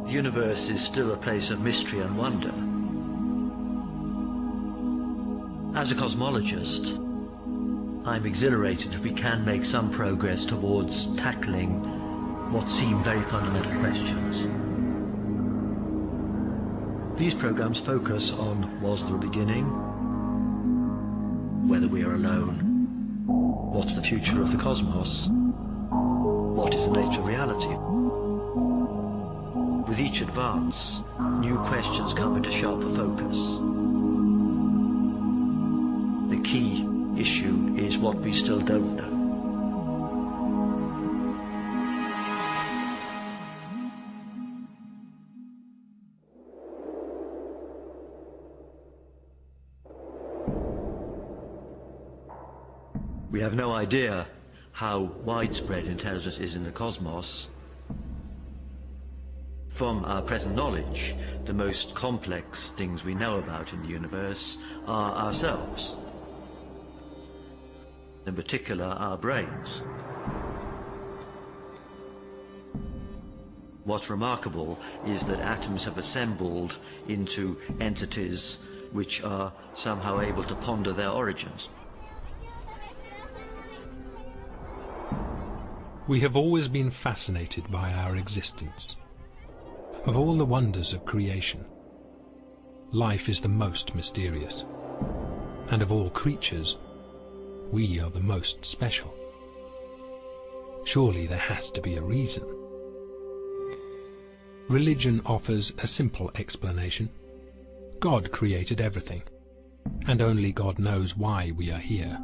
The universe is still a place of mystery and wonder. As a cosmologist, I'm exhilarated that we can make some progress towards tackling what seem very fundamental questions. These programs focus on, was there a beginning? Whether we are alone? What's the future of the cosmos? What is the nature of reality? With each advance, new questions come into sharper focus. The key issue is what we still don't know. We have no idea how widespread intelligence is in the cosmos. From our present knowledge, the most complex things we know about in the universe are ourselves. In particular, our brains. What's remarkable is that atoms have assembled into entities which are somehow able to ponder their origins. We have always been fascinated by our existence. Of all the wonders of creation, life is the most mysterious, and of all creatures, we are the most special. Surely there has to be a reason. Religion offers a simple explanation. God created everything, and only God knows why we are here.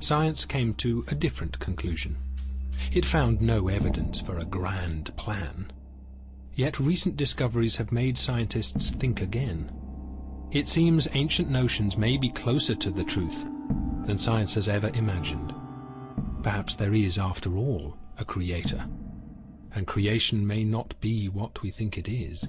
Science came to a different conclusion. It found no evidence for a grand plan. Yet recent discoveries have made scientists think again. It seems ancient notions may be closer to the truth than science has ever imagined. Perhaps there is, after all, a creator, and creation may not be what we think it is.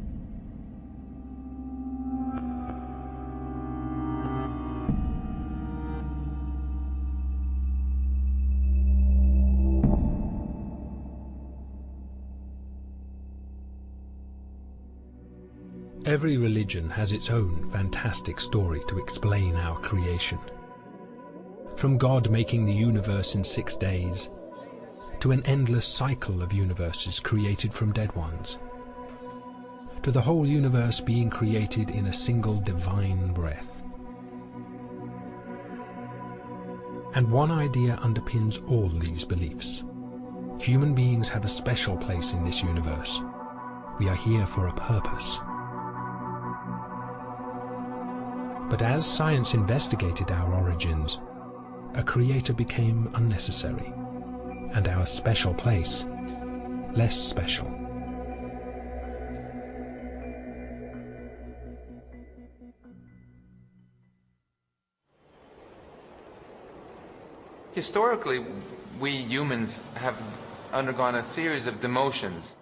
Every religion has its own fantastic story to explain our creation. From God making the universe in 6 days, to an endless cycle of universes created from dead ones, to the whole universe being created in a single divine breath. And one idea underpins all these beliefs. Human beings have a special place in this universe. We are here for a purpose. But as science investigated our origins, a creator became unnecessary, and our special place less special. Historically, we humans have undergone a series of demotions,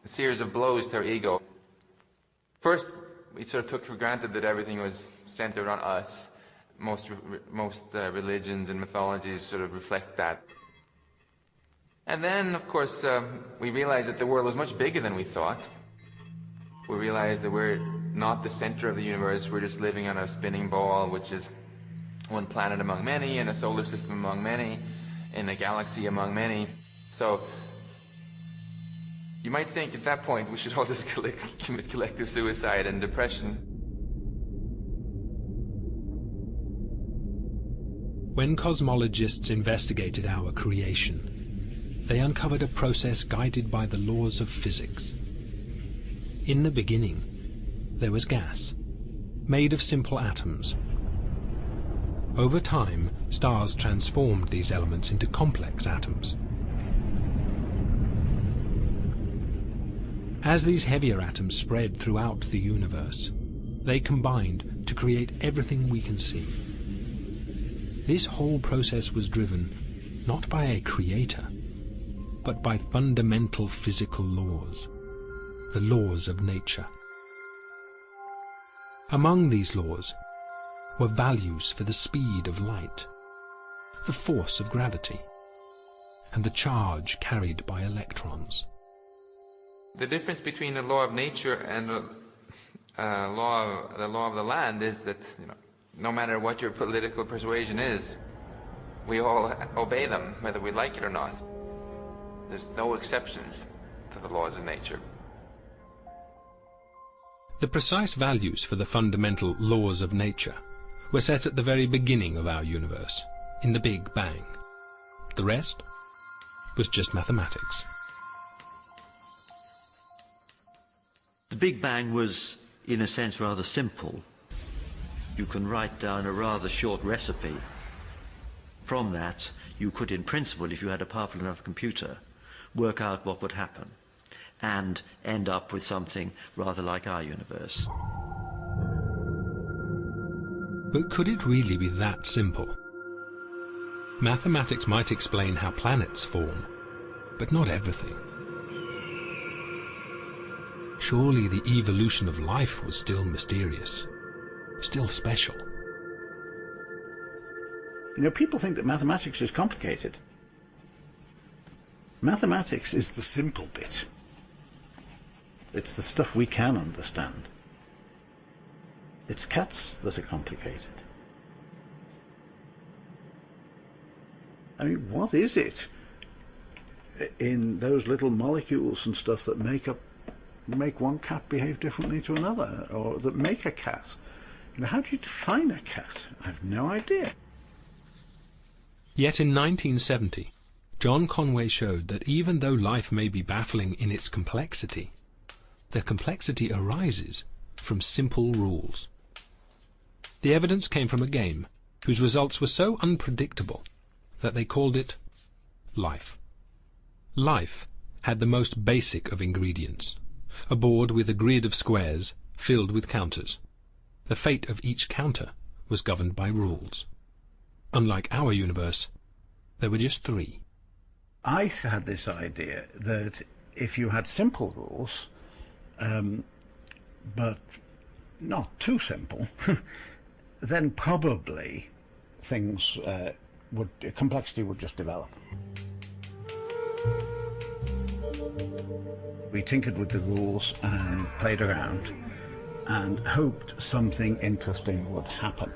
a series of blows to our ego. First, we sort of took for granted that everything was centered on us. Most religions and mythologies sort of reflect that. And then, of course, we realized that the world was much bigger than we thought. We realized that we're not the center of the universe, we're just living on a spinning ball, which is one planet among many, in a solar system among many, in a galaxy among many. So, you might think at that point we should all just commit collective suicide and depression. When cosmologists investigated our creation, they uncovered a process guided by the laws of physics. In the beginning, there was gas, made of simple atoms. Over time, stars transformed these elements into complex atoms. As these heavier atoms spread throughout the universe, they combined to create everything we can see. This whole process was driven not by a creator, but by fundamental physical laws, the laws of nature. Among these laws were values for the speed of light, the force of gravity, and the charge carried by electrons. The difference between the law of nature and the law of the land is that, no matter what your political persuasion is, we all obey them, whether we like it or not. There's no exceptions to the laws of nature. The precise values for the fundamental laws of nature were set at the very beginning of our universe, in the Big Bang. The rest was just mathematics. The Big Bang was, in a sense, rather simple. You can write down a rather short recipe. From that, you could, in principle, if you had a powerful enough computer, work out what would happen and end up with something rather like our universe. But could it really be that simple? Mathematics might explain how planets form, but not everything. Surely the evolution of life was still mysterious, still special. People think that mathematics is complicated. Mathematics is the simple bit. It's the stuff we can understand. It's cats that are complicated. I mean, what is it in those little molecules and stuff that make one cat behave differently to another, or that make a cat? How do you define a cat? I have no idea. Yet in 1970, John Conway showed that even though life may be baffling in its complexity, the complexity arises from simple rules. The evidence came from a game whose results were so unpredictable that they called it life. Life had the most basic of ingredients, a board with a grid of squares filled with counters. The fate of each counter was governed by rules. Unlike our universe, there were just 3. I had this idea that if you had simple rules, but not too simple, then probably complexity would just develop. We tinkered with the rules and played around and hoped something interesting would happen.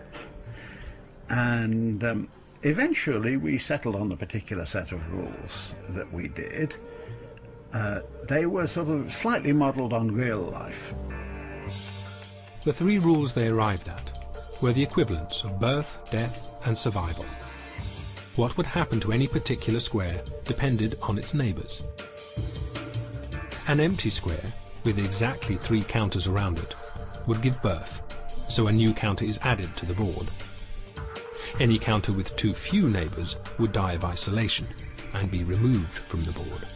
And eventually we settled on a particular set of rules that we did. They were sort of slightly modelled on real life. The 3 rules they arrived at were the equivalents of birth, death, and survival. What would happen to any particular square depended on its neighbours. An empty square with exactly 3 counters around it would give birth, so a new counter is added to the board. Any counter with too few neighbours would die of isolation and be removed from the board.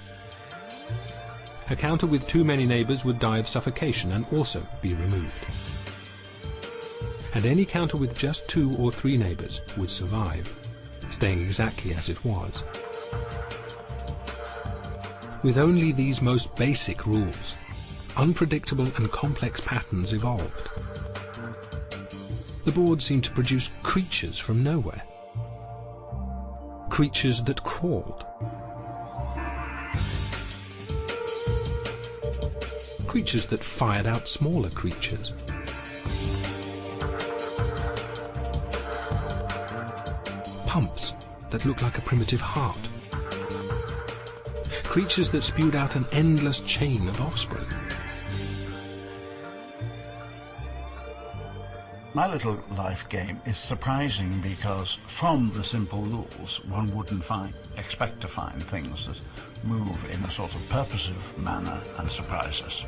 A counter with too many neighbours would die of suffocation and also be removed. And any counter with just 2 or 3 neighbours would survive, staying exactly as it was. With only these most basic rules, unpredictable and complex patterns evolved. The board seemed to produce creatures from nowhere. Creatures that crawled. Creatures that fired out smaller creatures. Pumps that looked like a primitive heart. Creatures that spewed out an endless chain of offspring. My little life game is surprising because from the simple rules one wouldn't expect to find things that move in a sort of purposive manner and surprise us.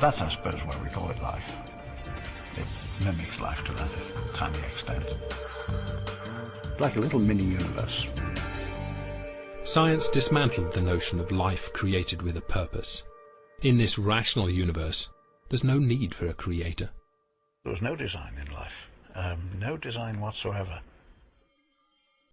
That's, I suppose, why we call it life. It mimics life to that tiny extent. Like a little mini-universe. Science dismantled the notion of life created with a purpose. In this rational universe, there's no need for a creator. There was no design in life, no design whatsoever.